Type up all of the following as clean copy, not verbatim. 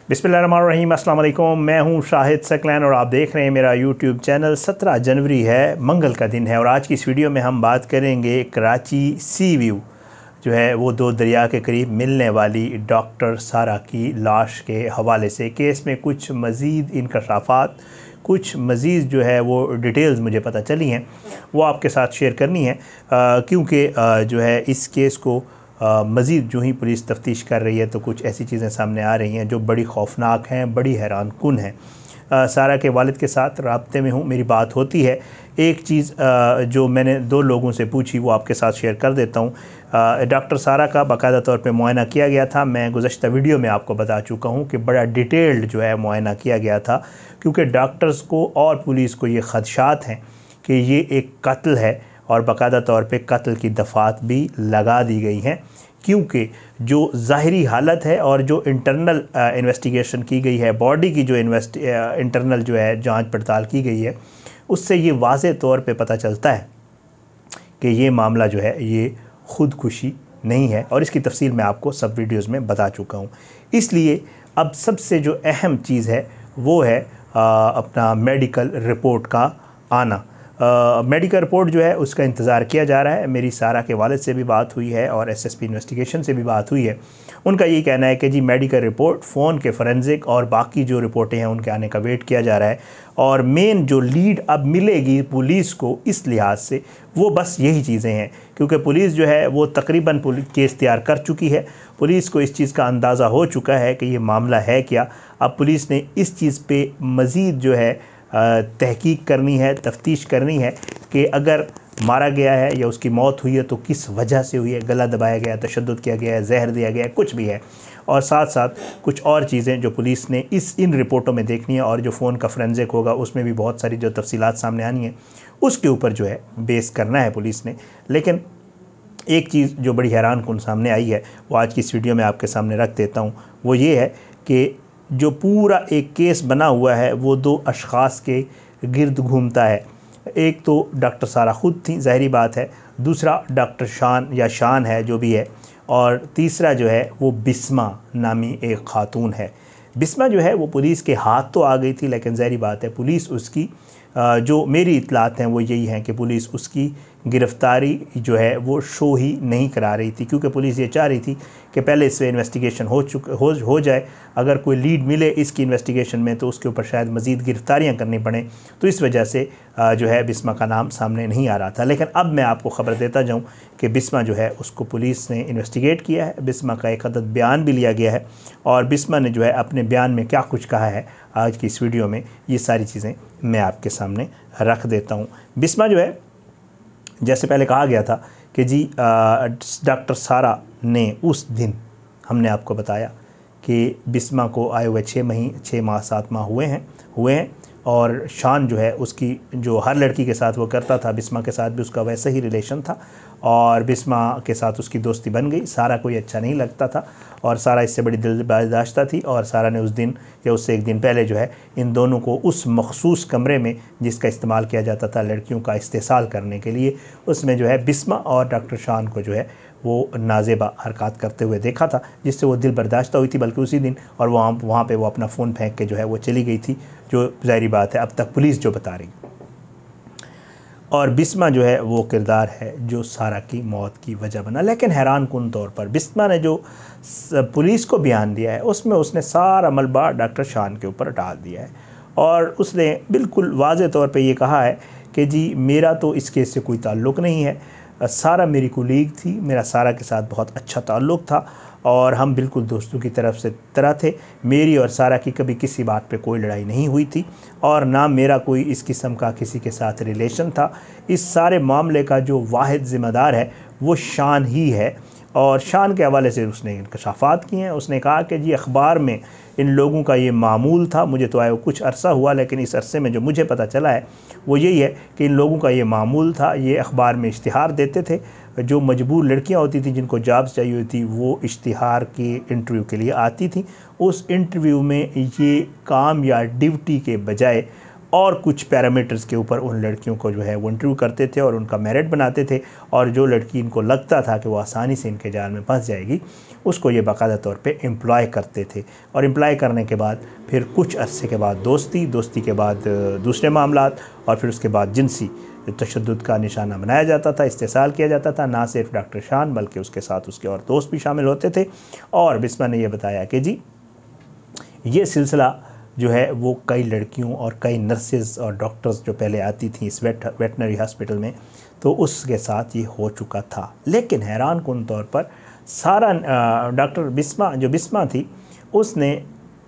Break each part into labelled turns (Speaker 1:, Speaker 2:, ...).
Speaker 1: बिस्मिल्लाहिर्रहमानिर्रहीम, अस्सलाम वालेकुम। मैं हूं शाहिद सकलैन और आप देख रहे हैं मेरा यूट्यूब चैनल। 17 जनवरी है, मंगल का दिन है और आज की इस वीडियो में हम बात करेंगे कराची सी व्यू जो है वो दो दरिया के करीब मिलने वाली डॉक्टर सारा की लाश के हवाले से। केस में कुछ मज़ीद इंकशाफात, कुछ मज़ीद जो है वो डिटेल्स मुझे पता चली हैं, वो आपके साथ शेयर करनी है क्योंकि जो है इस केस को मज़ीद जो ही पुलिस तफ्तीश कर रही है तो कुछ ऐसी चीज़ें सामने आ रही हैं जो बड़ी खौफनाक हैं, बड़ी हैरान कुन हैं। सारा के वालिद के साथ राब्ते में हूँ, मेरी बात होती है। एक चीज़ जो मैंने दो लोगों से पूछी वो आपके साथ शेयर कर देता हूँ। डॉक्टर सारा का बाकायदा तौर पे मुआयना किया गया था। मैं गुज़श्ता वीडियो में आपको बता चुका हूँ कि बड़ा डिटेल्ड जो है मुआयना किया गया था, क्योंकि डॉक्टर्स को और पुलिस को ये ख़दशात हैं कि ये एक कत्ल है और बाकायदा तौर पे कत्ल की दफ़ात भी लगा दी गई हैं, क्योंकि जो ज़ाहिरी हालत है और जो इंटरनल इन्वेस्टिगेशन की गई है, बॉडी की जो इंटरनल जो है जांच पड़ताल की गई है, उससे ये वाज़े तौर पे पता चलता है कि ये मामला जो है ये ख़ुदकुशी नहीं है और इसकी तफसील मैं आपको सब वीडियोज़ में बता चुका हूँ। इसलिए अब सबसे जो अहम चीज़ है वो है अपना मेडिकल रिपोर्ट का आना। मेडिकल रिपोर्ट जो है उसका इंतज़ार किया जा रहा है। मेरी सारा के वालिद से भी बात हुई है और एसएसपी इन्वेस्टिगेशन से भी बात हुई है। उनका यही कहना है कि जी मेडिकल रिपोर्ट, फ़ोन के फोरेंसिक और बाकी जो रिपोर्टें हैं उनके आने का वेट किया जा रहा है। और मेन जो लीड अब मिलेगी पुलिस को इस लिहाज से वो बस यही चीज़ें हैं, क्योंकि पुलिस जो है वो तकरीबन केस तैयार कर चुकी है। पुलिस को इस चीज़ का अंदाज़ा हो चुका है कि ये मामला है क्या। अब पुलिस ने इस चीज़ पे मज़ीद जो है तहकीक करनी है, तफ्तीश करनी है कि अगर मारा गया है या उसकी मौत हुई है तो किस वजह से हुई है, गला दबाया गया, तशद्दुद किया गया है, जहर दिया गया है, कुछ भी है। और साथ साथ कुछ और चीज़ें जो पुलिस ने इन रिपोर्टों में देखनी है और जो फ़ोन का फोरेंसिक होगा उसमें भी बहुत सारी जो तफसीलात सामने आनी है, उसके ऊपर जो है बेस करना है पुलिस ने। लेकिन एक चीज़ जो बड़ी हैरान कुन सामने आई है वो आज की इस वीडियो में आपके सामने रख देता हूँ। वो ये है कि जो पूरा एक केस बना हुआ है वो दो अशख़ास के गिर्द घूमता है। एक तो डॉक्टर सारा ख़ुद थी, ज़ाहिरी बात है, दूसरा डॉक्टर शान या शान है जो भी है, और तीसरा जो है वो बिस्मा नामी एक ख़ातून है। बिस्मा जो है वो पुलिस के हाथ तो आ गई थी, लेकिन ज़ाहिरी बात है पुलिस उसकी जो मेरी इतलात हैं वो यही हैं कि पुलिस उसकी गिरफ़्तारी जो है वो शो ही नहीं करा रही थी, क्योंकि पुलिस ये चाह रही थी कि पहले इससे इन्वेस्टिगेशन हो जाए। अगर कोई लीड मिले इसकी इन्वेस्टिगेशन में तो उसके ऊपर शायद मज़ीद गिरफ़्तारियाँ करनी पड़ें, तो इस वजह से जो है बिस्मा का नाम सामने नहीं आ रहा था। लेकिन अब मैं आपको ख़बर देता जाऊँ कि बिस्मा जो है उसको पुलिस ने इन्वेस्टिगेट किया है। बिस्मा का एक अदद बयान भी लिया गया है और बिस्मा ने जो है अपने बयान में क्या कुछ कहा है आज की इस वीडियो में ये सारी चीज़ें मैं आपके सामने रख देता हूँ। बिस्मा जो है, जैसे पहले कहा गया था कि जी डॉक्टर सारा ने उस दिन हमने आपको बताया कि बिस्मा को आए हुए 6 माह 7 माह हुए हैं और शान जो है उसकी जो हर लड़की के साथ वो करता था, बिस्मा के साथ भी उसका वैसा ही रिलेशन था और बिस्मा के साथ उसकी दोस्ती बन गई। सारा कोई अच्छा नहीं लगता था और सारा इससे बड़ी दिल बर्दाश्ता थी और सारा ने उस दिन या उससे एक दिन पहले जो है इन दोनों को उस मखसूस कमरे में जिसका इस्तेमाल किया जाता था लड़कियों का इस्तेसाल करने के लिए, उसमें जो है बिस्मा और डॉक्टर शान को जो है वो नाजेबा हरकत करते हुए देखा था, जिससे वो दिल बर्दाश्ता हुई थी। बल्कि उसी दिन और वहाँ पे वो अपना फ़ोन फेंक के जो है वो चली गई थी, जो ज़ाहिरी बात है अब तक पुलिस जो बता रही। और बिस्मा जो है वो किरदार है जो सारा की मौत की वजह बना। लेकिन हैरान कुन तौर पर बिस्मा ने जो पुलिस को बयान दिया है उसमें उसने सारा मलबा डॉक्टर शान के ऊपर डाल दिया है और उसने बिल्कुल वाज़े तौर पे ये कहा है कि जी मेरा तो इस केस से कोई ताल्लुक़ नहीं है, सारा मेरी कुलीग थी, मेरा सारा के साथ बहुत अच्छा ताल्लुक़ था और हम बिल्कुल दोस्तों की तरह थे। मेरी और सारा की कभी किसी बात पे कोई लड़ाई नहीं हुई थी और ना मेरा कोई इस किस्म का किसी के साथ रिलेशन था। इस सारे मामले का जो वाहिद ज़िम्मेदार है वो शान ही है और शान के हवाले से उसने इंकशाफात किए हैं। उसने कहा कि जी अखबार में इन लोगों का ये मामूल था, मुझे तो आया कुछ अरसा हुआ लेकिन इस अरसे में जो मुझे पता चला है वो यही है कि इन लोगों का ये मामूल था, ये अखबार में इश्तिहार देते थे। जो मजबूर लड़कियां होती थी जिनको जॉब्स चाहिए होती वो इश्तिहार के इंटरव्यू के लिए आती थी। उस इंटरव्यू में ये काम या ड्यूटी के बजाय और कुछ पैरामीटर्स के ऊपर उन लड़कियों को जो है वो इंटरव्यू करते थे और उनका मेरिट बनाते थे, और जो लड़की इनको लगता था कि वो आसानी से इनके जाल में फंस जाएगी उसको ये बाकायदा तौर पे एम्प्लॉय करते थे। और एम्प्लॉय करने के बाद फिर कुछ अरसे के बाद दोस्ती के बाद दूसरे मामलात, और फिर उसके बाद जिनसी तशद्दुद का निशाना बनाया जाता था, इस्तेसाल किया जाता था। ना सिर्फ डॉक्टर शान बल्कि उसके साथ उसके और दोस्त भी शामिल होते थे। और बिस्मा ने यह बताया कि जी ये सिलसिला जो है वो कई लड़कियों और कई नर्सेज़ और डॉक्टर्स जो पहले आती थी इस वेटनरी हॉस्पिटल में, तो उसके साथ ये हो चुका था। लेकिन हैरान कुन तौर पर सारा डॉक्टर बिस्मा थी, उसने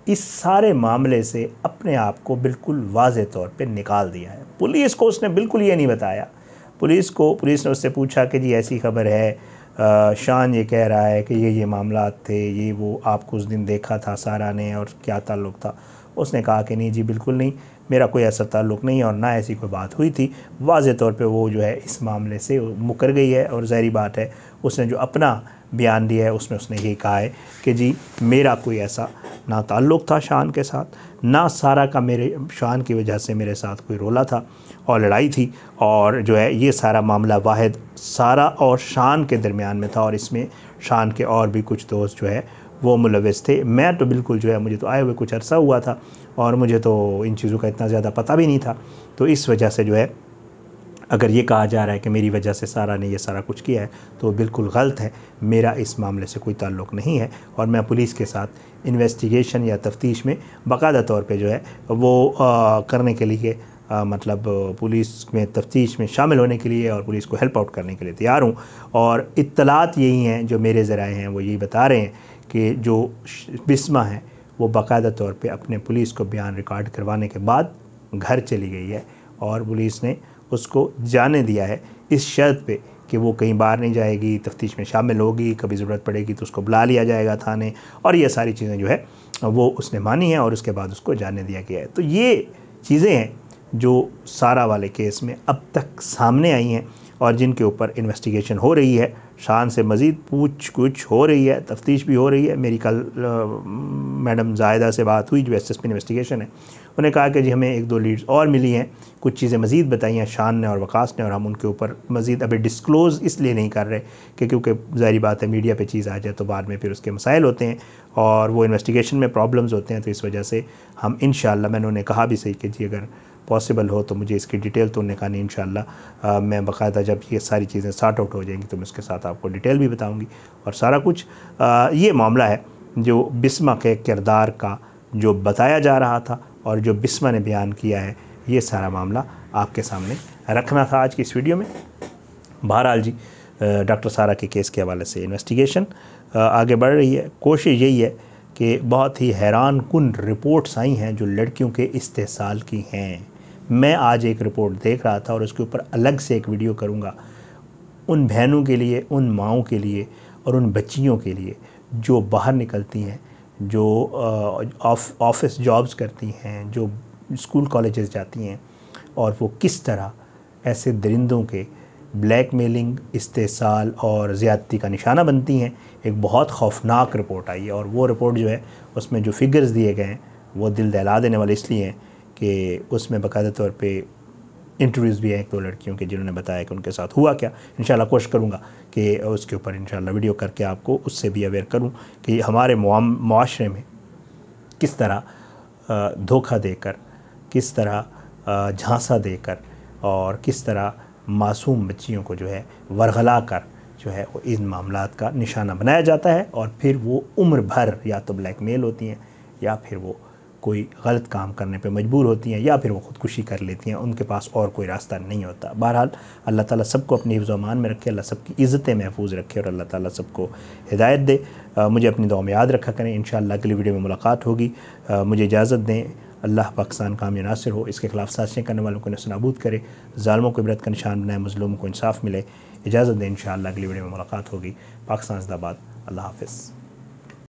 Speaker 1: इस सारे मामले से अपने आप को बिल्कुल वाज़े तौर पे निकाल दिया है। पुलिस को उसने बिल्कुल ये नहीं बताया। पुलिस ने उससे पूछा कि जी ऐसी खबर है, शान ये कह रहा है कि ये मामलात थे, ये वो आपको उस दिन देखा था सारा ने और क्या ताल्लुक़ था। उसने कहा कि नहीं जी बिल्कुल नहीं, मेरा कोई ऐसा ताल्लुक़ नहीं है और ना ऐसी कोई बात हुई थी। वाज़े तौर पे वो जो है इस मामले से मुकर गई है। और ज़ाहिर बात है उसने जो अपना बयान दिया है उसमें उसने यही कहा है कि जी मेरा कोई ऐसा ना ताल्लुक़ था शान के साथ, ना सारा का मेरे शान की वजह से मेरे साथ कोई रोला था और लड़ाई थी, और जो है ये सारा मामला वाहिद सारा और शान के दरमियान में था, और इसमें शान के और भी कुछ दोस्त जो है वो मुलविस थे। मैं तो बिल्कुल जो है, मुझे तो आए हुए कुछ अरसा हुआ था और मुझे तो इन चीज़ों का इतना ज़्यादा पता भी नहीं था। तो इस वजह से जो है अगर ये कहा जा रहा है कि मेरी वजह से सारा ने ये सारा कुछ किया है तो बिल्कुल गलत है। मेरा इस मामले से कोई ताल्लुक़ नहीं है और मैं पुलिस के साथ इन्वेस्टिगेशन या तफ्तीश में बाकायदा तौर पे जो है वो करने के लिए मतलब पुलिस में तफ्तीश में शामिल होने के लिए और पुलिस को हेल्प आउट करने के लिए तैयार हूँ। और इत्तलात यही हैं जो मेरे ज़राए हैं वो यही बता रहे हैं कि जो बिस्मा है वो बाकायदा तौर पे अपने पुलिस को बयान रिकॉर्ड करवाने के बाद घर चली गई है, और पुलिस ने उसको जाने दिया है इस शर्त पे कि वो कहीं बाहर नहीं जाएगी, तफ्तीश में शामिल होगी, कभी ज़रूरत पड़ेगी तो उसको बुला लिया जाएगा थाने, और ये सारी चीज़ें जो है वो उसने मानी हैं और उसके बाद उसको जाने दिया गया है। तो ये चीज़ें हैं जो सारा वाले केस में अब तक सामने आई हैं और जिनके ऊपर इन्वेस्टिगेशन हो रही है। शान से मज़ीद पूछ कुछ हो रही है, तफ्तीश भी हो रही है। मेरी कल मैडम जायदा से बात हुई जो एसएसपी इन्वेस्टिगेशन है, उन्होंने कहा कि जी हमें 1-2 लीड्स और मिली हैं, कुछ चीज़ें मज़ीद बताई हैं शान ने और वकास ने, और हम उनके ऊपर मज़ीद अभी डिस्क्लोज़ इसलिए नहीं कर रहे कि क्योंकि ज़ाहिर बात है मीडिया पे चीज़ आ जाए तो बाद में फिर उसके मसाइल होते हैं और वो इन्वेस्टिगेशन में प्रॉब्लम्स होते हैं। तो इस वजह से हम इंशाअल्लाह, मैंने उन्हें कहा भी सही कि जी अगर पॉसिबल हो तो मुझे इसकी डिटेल, तो उन्होंने कहा नहीं इंशाअल्लाह मैं बाकायदा जब ये सारी चीज़ें सॉर्ट आउट हो जाएंगी तो मैं उसके साथ आपको डिटेल भी बताऊंगी और सारा कुछ। ये मामला है जो बिस्मा के किरदार का जो बताया जा रहा था और जो बिस्मा ने बयान किया है, ये सारा मामला आपके सामने रखना था आज की इस वीडियो में। बहरहाल जी डॉक्टर सारा के केस के हवाले से इन्वेस्टिगेशन आगे बढ़ रही है। कोशिश यही है कि बहुत ही हैरान कुन रिपोर्ट्स आई हैं जो लड़कियों के इस्तेसाल की हैं। मैं आज एक रिपोर्ट देख रहा था और उसके ऊपर अलग से एक वीडियो करूंगा उन बहनों के लिए, उन माओं के लिए और उन बच्चियों के लिए जो बाहर निकलती हैं, जो ऑफिस जॉब्स करती हैं, जो स्कूल कॉलेजेस जाती हैं, और वो किस तरह ऐसे दरिंदों के ब्लैकमेलिंग, इस्तेसाल और ज़्यादती का निशाना बनती हैं। एक बहुत खौफनाक रिपोर्ट आई है और वो रिपोर्ट जो है उसमें जो फिगर्स दिए गए हैं वो दिल दहला देने वाले इसलिए हैं कि उसमें बाकायदा तौर पे इंटरव्यूज़ भी हैं 1-2 लड़कियों के जिन्होंने बताया कि उनके साथ हुआ क्या। इंशाल्लाह कोशिश करूँगा कि उसके ऊपर इंशाल्लाह वीडियो करके आपको उससे भी अवेयर करूँ कि हमारे मुआशरे में किस तरह धोखा देकर, किस तरह झांसा देकर और किस तरह मासूम बच्चियों को जो है वरगला कर जो है वो इन मामलात का निशाना बनाया जाता है और फिर वो उम्र भर या तो ब्लैकमेल होती हैं या फिर वो कोई गलत काम करने पे मजबूर होती हैं या फिर वो ख़ुदकुशी कर लेती हैं। उनके पास और कोई रास्ता नहीं होता। बहरहाल अल्लाह ताला सबको अपनी हिफ्ज़ व अमान में रखे, अल्लाह सबकी इज़्ज़तें महफूज रखे और अल्लाह ताला सबको हिदायत दे। मुझे अपनी दुआ में याद रखा करें। इंशाअल्लाह अगली वीडियो में मुलाकात होगी। मुझे इजाज़त दें। अल्लाह पाकिस्तान कामयाब नासिर हो, इसके खिलाफ साजिशें करने वालों को नस्तानाबूद करे, ज़ालिमों को इबरत का निशान बनाए, मज़लूमों को इंसाफ मिले। इजाज़त दें। इंशाअल्लाह अगली वीडियो में मुलाकात होगी। पाकिस्तान ज़िंदाबाद। अल्लाह हाफ़िज़।